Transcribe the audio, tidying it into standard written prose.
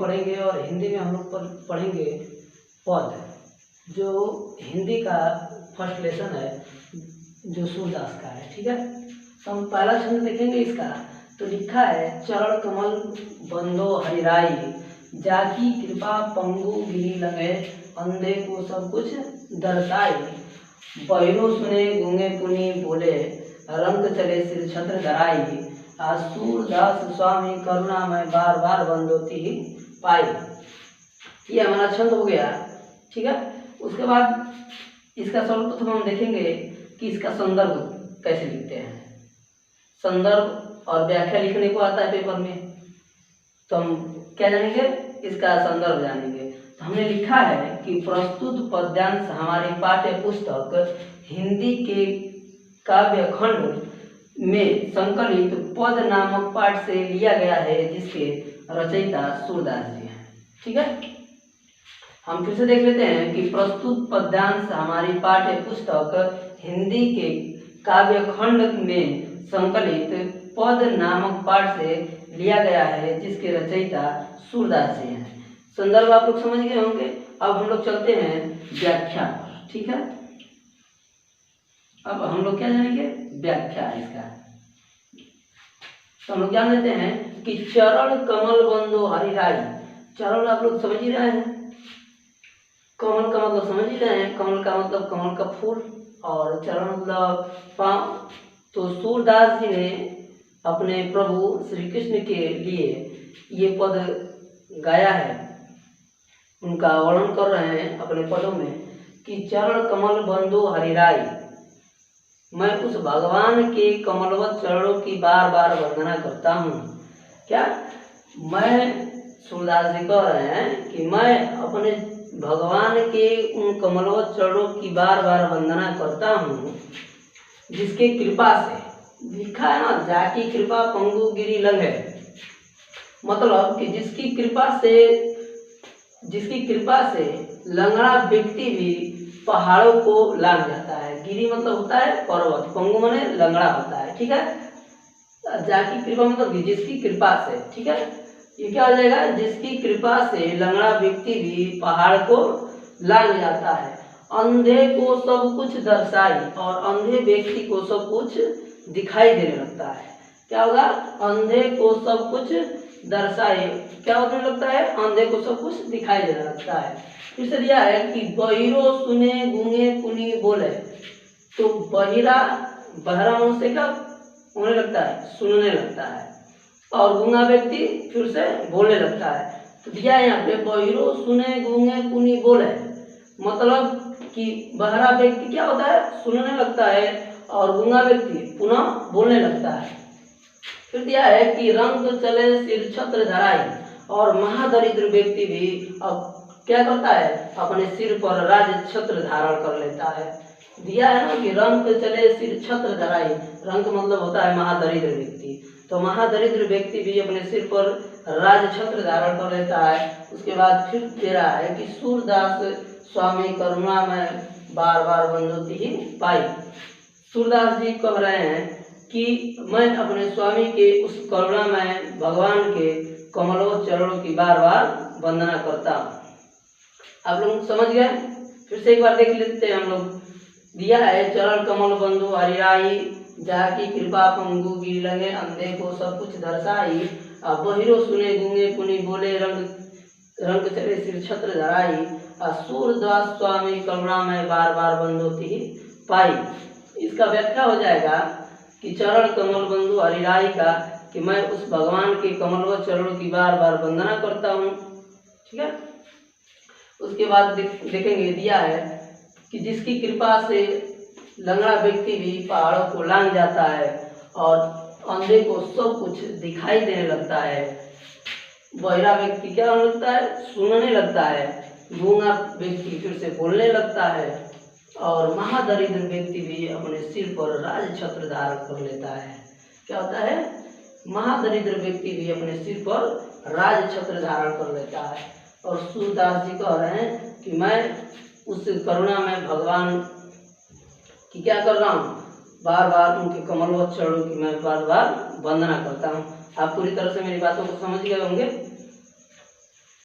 पढ़ेंगे और हिंदी में हम लोग पढ़ेंगे पद, जो हिंदी का फर्स्ट लेसन है जो सूरदास का है। ठीक है, तो हम पहला छंद देखेंगे इसका। तो लिखा है चरण कमल बंदो हरिराई, जाकी कृपा पंगु गिरी लगे, अंधे को सब कुछ दर्शाई, बहिरो सुने गूंगे पुनि बोले, रंग चले सिर छत्र धराई, सूरदास स्वामी करुणा में बार बार बंदोती ही पाई। ये हमारा छंद हो गया। ठीक है, उसके बाद इसका सर्वप्रथम हम देखेंगे कि इसका संदर्भ कैसे लिखते हैं। संदर्भ और व्याख्या लिखने को आता है पेपर में, तो हम क्या जानेंगे, इसका संदर्भ जानेंगे। तो हमने लिखा है कि प्रस्तुत पद्यांश हमारी पाठ्य पुस्तक हिंदी के काव्य खंड में संकलित पद नामक पाठ से लिया गया है, जिसके रचयिता सूरदास जी हैं। ठीक है, हम फिर से देख लेते हैं कि प्रस्तुत पद्यांश हमारी पाठ्य पुस्तक हिंदी के काव्य खंड में संकलित पद नामक पाठ से लिया गया है, जिसके रचयिता सूरदास जी हैं। संदर्भ आप लोग समझ गए होंगे। अब हम लोग चलते हैं व्याख्या पर। ठीक है, अब हम लोग क्या जानेंगे, व्याख्या इसका। तो हम लोग जान लेते हैं कि चरण कमल बंदो हरिराई। चरण आप लोग समझ ही रहे हैं, कमल का मतलब समझ ही रहे हैं, कमल का मतलब कमल का फूल, और चरण मतलब पांव। तो सूरदास जी ने अपने प्रभु श्री कृष्ण के लिए ये पद गाया है, उनका वर्णन कर रहे हैं अपने पदों में कि चरण कमल बंदो हरिराई, मैं उस भगवान के कमलवत चरणों की बार बार वंदना करता हूँ। क्या मैं, सूरदास जी कह रहे हैं कि मैं अपने भगवान के उन कमलवत चरणों की बार बार वंदना करता हूँ, जिसके कृपा से, लिखा है ना, जाकी कृपा पंगु गिरी लंघे, मतलब कि जिसकी कृपा से लंगड़ा व्यक्ति भी पहाड़ों को लांघ जाता है। गिरी मतलब होता है पर्वत, पंगु माने लंगड़ा होता है। ठीक है, जाकी कृपा मतलब जिसकी कृपा से। ठीक है, ये क्या हो जाएगा, जिसकी कृपा से लंगड़ा व्यक्ति भी पहाड़ को लांघ जाता है, अंधे को सब कुछ दर्शाई, और अंधे व्यक्ति को सब कुछ दिखाई देने लगता है। क्या होगा, अंधे को सब कुछ दर्शाई, क्या होने लगता है, अंधे को सब कुछ दिखाई देने लगता है। फिर से दिया है कि बहिरो सुने गूंगे पुनि बोले। तो बहिरा, बहरा मनुष्य का होने लगता है, सुनने लगता है, और गूंगा व्यक्ति फिर से बोलने लगता है। तो दिया है यहाँ पे बहिरो सुने गूंगे पुनि बोले, मतलब कि बहरा व्यक्ति क्या होता है, सुनने लगता है, और गूंगा व्यक्ति पुनः बोलने लगता है। फिर दिया है कि रंग चले सिर छत्र धराई, और महादरिद्र व्यक्ति भी अब क्या करता है, अपने सिर पर राज छत्र धारण कर लेता है। दिया है ना कि रंग चले सिर छत्र धराई, रंग मतलब होता है महादरिद्र व्यक्ति, तो महादरिद्र व्यक्ति भी अपने सिर पर राज छत्र धारण कर लेता है। उसके बाद फिर दे रहा है कि सूरदास स्वामी करुणा में बार बार बंदोती ही पाई। सूरदास जी कह रहे हैं कि मैं अपने स्वामी के उस करुणा में भगवान के कमलों चरणों की बार बार वंदना करता हूँ। आप लोग समझ गए, फिर से एक बार देख लेते हैं हम लोग। दिया है चरण कमल बंधु हरिराई, जाकी कृपा पंगु गिरी लगे, अंधे को सब कुछ दर्शाई, बहिरो सुने गूंगे पुनि बोले, रंग चले सिर छत्र धराई, सूरदास स्वामी करुणा में बार बार बंदोती ही पाई। इसका व्याख्या हो जाएगा कि चरण कमल बंधु हरिराई का, कि मैं उस भगवान के कमलवत चरणों की बार बार वंदना करता हूँ। ठीक है, उसके बाद देखेंगे, दिया है कि जिसकी कृपा से लंगड़ा व्यक्ति भी पहाड़ों को लांघ जाता है, और अंधे को सब कुछ दिखाई देने लगता है, बहिरा व्यक्ति क्या होने लगता है, सुनने लगता है, गूंगा व्यक्ति फिर से बोलने लगता है, और महादरिद्र व्यक्ति भी अपने सिर पर राज छत्र धारण कर लेता है। क्या होता है, महादरिद्र व्यक्ति भी अपने सिर पर राज छत्र धारण कर लेता है। और सूरदास जी कह रहे हैं कि मैं उस करुणा में भगवान की क्या कर रहा हूँ, बार बार उनके कमलवत चरणों की मैं बार बार वंदना करता हूँ। आप पूरी तरह से मेरी बातों को समझ गए होंगे।